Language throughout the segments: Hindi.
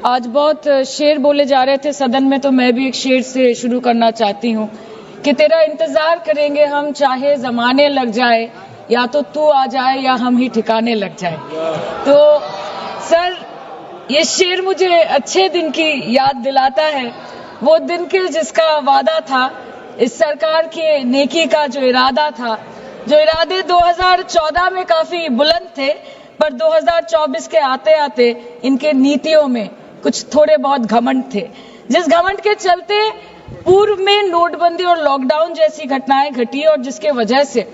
आज बहुत शेर बोले जा रहे थे सदन में, तो मैं भी एक शेर से शुरू करना चाहती हूँ कि तेरा इंतजार करेंगे हम, चाहे जमाने लग जाए, या तो तू आ जाए या हम ही ठिकाने लग जाए। तो सर, ये शेर मुझे अच्छे दिन की याद दिलाता है, वो दिन के जिसका वादा था, इस सरकार के नेकी का जो इरादा था, जो इरादे 2014 में काफी बुलंद थे, पर 2024 के आते आते इनके नीतियों में कुछ थोड़े बहुत घमंड थे, जिस घमंड के चलते पूर्व में नोटबंदी और लॉकडाउन जैसी घटनाएं घटी और जिसके वजह से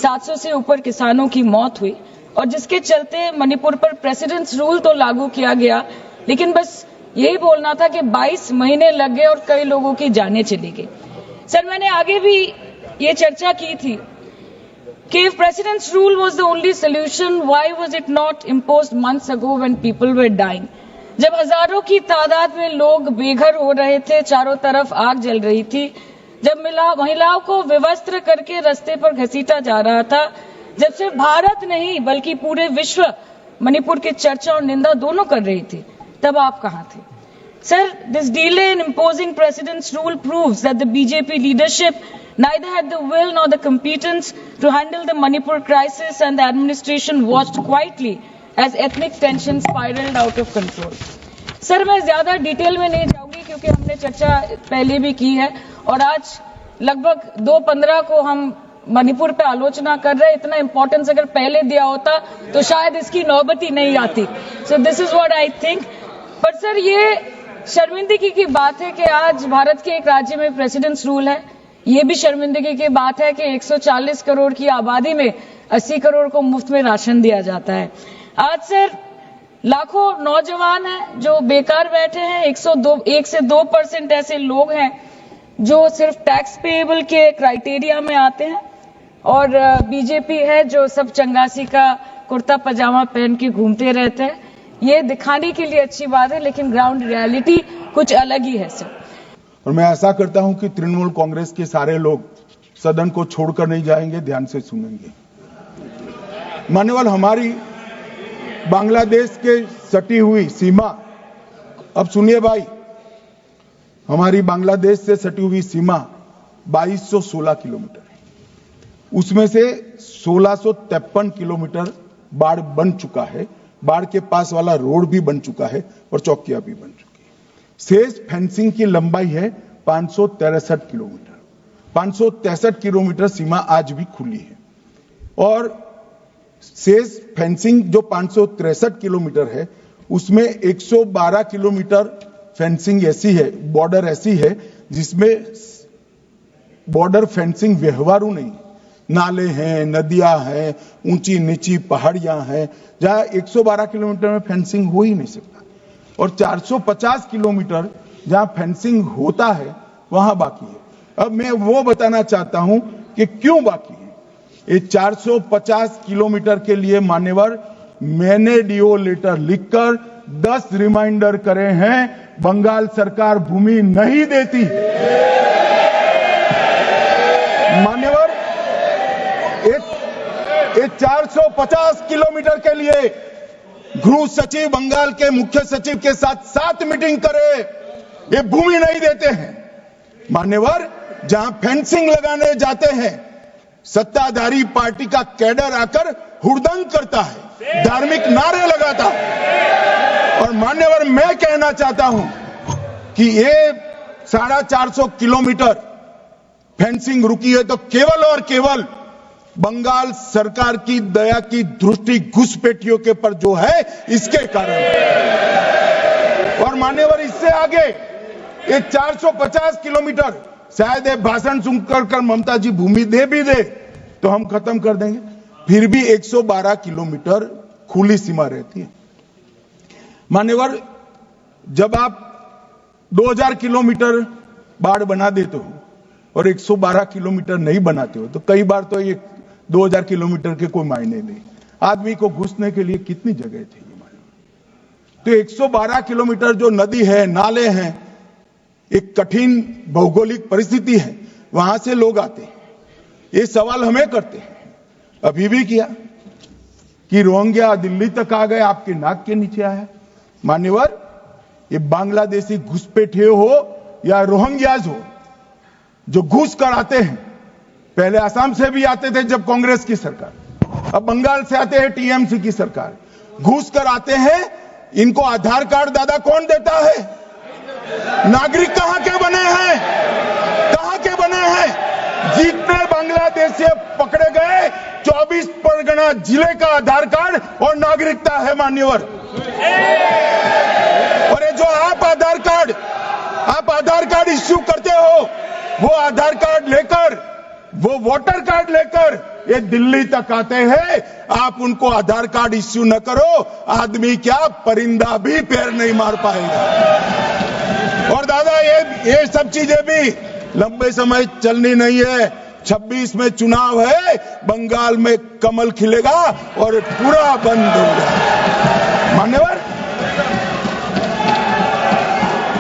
700 से ऊपर किसानों की मौत हुई, और जिसके चलते मणिपुर पर प्रेसिडेंट्स रूल तो लागू किया गया, लेकिन बस यही बोलना था कि 22 महीने लग गए और कई लोगों की जानें चली गई। सर, मैंने आगे भी ये चर्चा की थी कि if president's rule was the only solution, why was it not imposed months ago when people were dying? जब हजारों की तादाद में लोग बेघर हो रहे थे, चारों तरफ आग जल रही थी, जब महिलाओं को विवस्त्र करके रास्ते पर घसीटा जा रहा था, जब सिर्फ भारत नहीं बल्कि पूरे विश्व मणिपुर की चर्चा और निंदा दोनों कर रही थी, तब आप कहां थे? Sir, this delay in imposing president's rule proves that the BJP leadership neither had the will nor the competence to handle the Manipur crisis, and the administration watched quietly as ethnic tensions spiraled out of control. Sir, मैं ज्यादा डिटेल में नहीं जाऊंगी क्योंकि हमने चर्चा पहले भी की है, और आज लगभग 2:15 को हम मणिपुर पे आलोचना कर रहे हैं। इतना इंपॉर्टेंस अगर पहले दिया होता तो शायद इसकी नौबत ही नहीं आती। So this is what I think. पर सर, ये शर्मिंदगी की बात है कि आज भारत के एक राज्य में प्रेसिडेंट्स रूल है। ये भी शर्मिंदगी की बात है कि 140 करोड़ की आबादी में 80 करोड़ को मुफ्त में राशन दिया जाता है। आज सर, लाखों नौजवान हैं जो बेकार बैठे हैं। 1 से 2% ऐसे लोग हैं जो सिर्फ टैक्स पेएबल के क्राइटेरिया में आते हैं, और बीजेपी है जो सब चंगासी का कुर्ता पजामा पहन के घूमते रहते हैं। ये दिखाने के लिए अच्छी बात है, लेकिन ग्राउंड रियलिटी कुछ अलग ही है सर। और मैं आशा करता हूं कि तृणमूल कांग्रेस के सारे लोग सदन को छोड़कर नहीं जाएंगे, ध्यान से सुनेंगे। मान्यवर, हमारी बांग्लादेश के सटी हुई सीमा, अब सुनिए भाई, हमारी बांग्लादेश से सटी हुई सीमा 2216 किलोमीटर है। उसमें से 1653 किलोमीटर बाढ़ बन चुका है, बाढ़ के पास वाला रोड भी बन चुका है और चौकियां भी बन चुकी है। शेष फेंसिंग की लंबाई है 563 किलोमीटर। 563 किलोमीटर सीमा आज भी खुली है, और शेष फेंसिंग जो 563 किलोमीटर है उसमें 112 किलोमीटर फेंसिंग ऐसी है, बॉर्डर ऐसी है जिसमें बॉर्डर फेंसिंग व्यवहारू नहीं, नाले हैं, नदियां हैं, ऊंची नीची पहाड़ियां हैं, जहां 112 किलोमीटर में फेंसिंग हो ही नहीं सकता, और 450 किलोमीटर जहां फेंसिंग होता है वहां बाकी है। अब मैं वो बताना चाहता हूं कि क्यों बाकी है। ये 450 किलोमीटर के लिए मान्यवर, मैंने डीओ लेटर लिखकर 10 रिमाइंडर करे हैं, बंगाल सरकार भूमि नहीं देती। मान्यवर, ये 450 किलोमीटर के लिए गृह सचिव बंगाल के मुख्य सचिव के साथ 7 मीटिंग करे, ये भूमि नहीं देते हैं। मान्यवर, जहां फेंसिंग लगाने जाते हैं, सत्ताधारी पार्टी का कैडर आकर हुड़दंग करता है, धार्मिक नारे लगाता है। और मान्यवर, मैं कहना चाहता हूं कि ये 450 किलोमीटर फेंसिंग रुकी है तो केवल और केवल बंगाल सरकार की दया की दृष्टि घुसपैठियों के पर जो है, इसके कारण। और मान्यवर, इससे आगे ये 450 किलोमीटर शायद ये भाषण सुनकर ममता जी भूमि दे भी दे तो हम खत्म कर देंगे, फिर भी 112 किलोमीटर खुली सीमा रहती है। मान्यवर, जब आप 2000 किलोमीटर बाढ़ बना देते हो और 112 किलोमीटर नहीं बनाते हो, तो कई बार तो ये 2000 किलोमीटर के कोई मायने नहीं। आदमी को घुसने के लिए कितनी जगह चाहिए मालूम? तो 112 किलोमीटर जो नदी है, नाले हैं, एक कठिन भौगोलिक परिस्थिति है, वहां से लोग आते हैं। ये सवाल हमें करते हैं, अभी भी किया कि रोहिंग्या दिल्ली तक आ गए, आपके नाक के नीचे आया। मान्यवर, ये बांग्लादेशी घुसपैठिए हो या रोहिंग्याज हो जो घुस कर आते हैं, पहले असम से भी आते थे जब कांग्रेस की सरकार, अब बंगाल से आते हैं टीएमसी की सरकार, घुस कर आते हैं, इनको आधार कार्ड दादा कौन देता है? नागरिक कहां के बने हैं? कहां के बने हैं? जितने बांग्लादेशी पकड़े गए 24 परगना जिले का आधार कार्ड और नागरिकता है मान्यवर। और ये जो आप आधार कार्ड इश्यू करते हो, वो आधार कार्ड लेकर, वो वोटर कार्ड लेकर ये दिल्ली तक आते हैं, आप उनको आधार कार्ड इश्यू न करो, आदमी क्या परिंदा भी पैर नहीं मार पाएगा। और दादा ये सब चीजें भी लंबे समय चलनी नहीं है। 26 में चुनाव है, बंगाल में कमल खिलेगा और पूरा बंद होगा।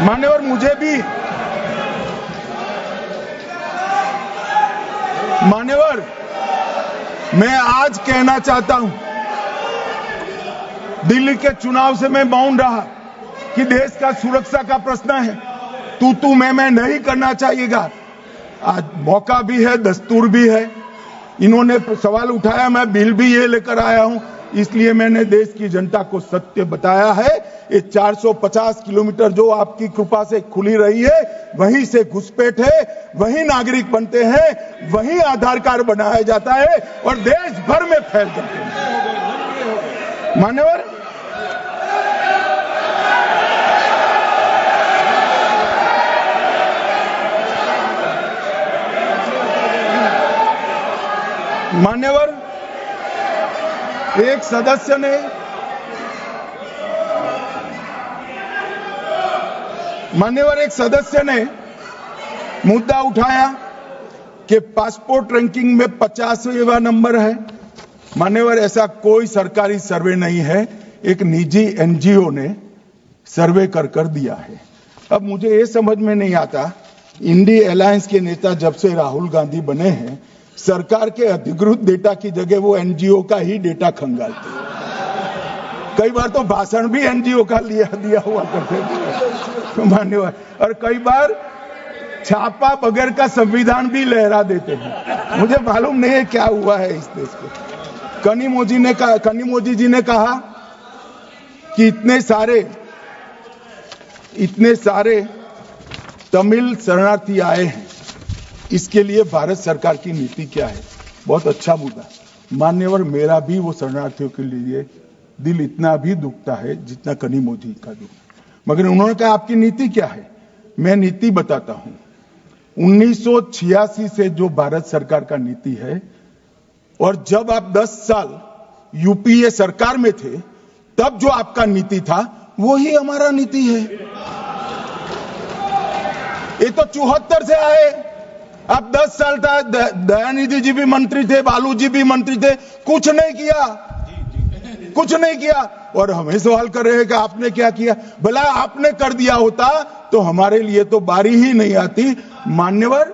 मान्यवर मुझे भी मैं आज कहना चाहता हूं, दिल्ली के चुनाव से मैं मौन रहा कि देश का सुरक्षा का प्रश्न है, तू मैं नहीं करना चाहिएगा। आज मौका भी है, दस्तूर भी है, इन्होंने सवाल उठाया, मैं बिल भी ये लेकर आया हूं, इसलिए मैंने देश की जनता को सत्य बताया है। ये 450 किलोमीटर जो आपकी कृपा से खुली रही है, वहीं से घुसपैठ है, वहीं नागरिक बनते हैं, वहीं आधार कार्ड बनाया जाता है और देश भर में फैल जाते हैं। मान्यवर एक सदस्य ने मुद्दा उठाया कि पासपोर्ट रैंकिंग में 50वां नंबर है। मान्यवर ऐसा कोई सरकारी सर्वे नहीं है, एक निजी एनजीओ ने सर्वे कर दिया है। अब मुझे ये समझ में नहीं आता, इंडी अलायंस के नेता जब से राहुल गांधी बने हैं, सरकार के अधिकृत डेटा की जगह वो एनजीओ का ही डेटा खंगालते हैं। कई बार तो भाषण भी एनजीओ का दिया हुआ करते थे मान्यवर, और कई बार छापा बगैर का संविधान भी लहरा देते हैं। मुझे मालूम नहीं है क्या हुआ है इस देश को। कनिमोजी जी ने कहा कि इतने सारे तमिल शरणार्थी आए हैं, इसके लिए भारत सरकार की नीति क्या है? बहुत अच्छा मुद्दा मान्यवर, मेरा भी वो शरणार्थियों के लिए दिल इतना भी दुखता है जितना कनिमोजी का दुख। मगर उन्होंने कहा आपकी नीति क्या है? मैं नीति बताता हूं। 1986 से जो भारत सरकार का नीति है, और जब आप 10 साल यूपीए सरकार में थे, तब जो आपका नीति था वही हमारा नीति है। ये तो 74 से आए, अब 10 साल था, दयानिधि जी भी मंत्री थे, बालू जी भी मंत्री थे, कुछ नहीं किया। और हमें सवाल कर रहे हैं कि आपने क्या किया? भला आपने कर दिया होता तो हमारे लिए तो बारी ही नहीं आती। मान्यवर,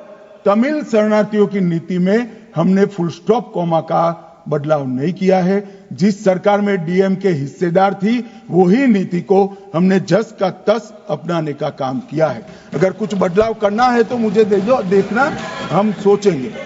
तमिल शरणार्थियों की नीति में हमने फुल स्टॉप कॉमा का बदलाव नहीं किया है। जिस सरकार में डीएम के हिस्सेदार थी, वही नीति को हमने जस का तस अपनाने का काम किया है। अगर कुछ बदलाव करना है तो मुझे दे दो, देखना, हम सोचेंगे।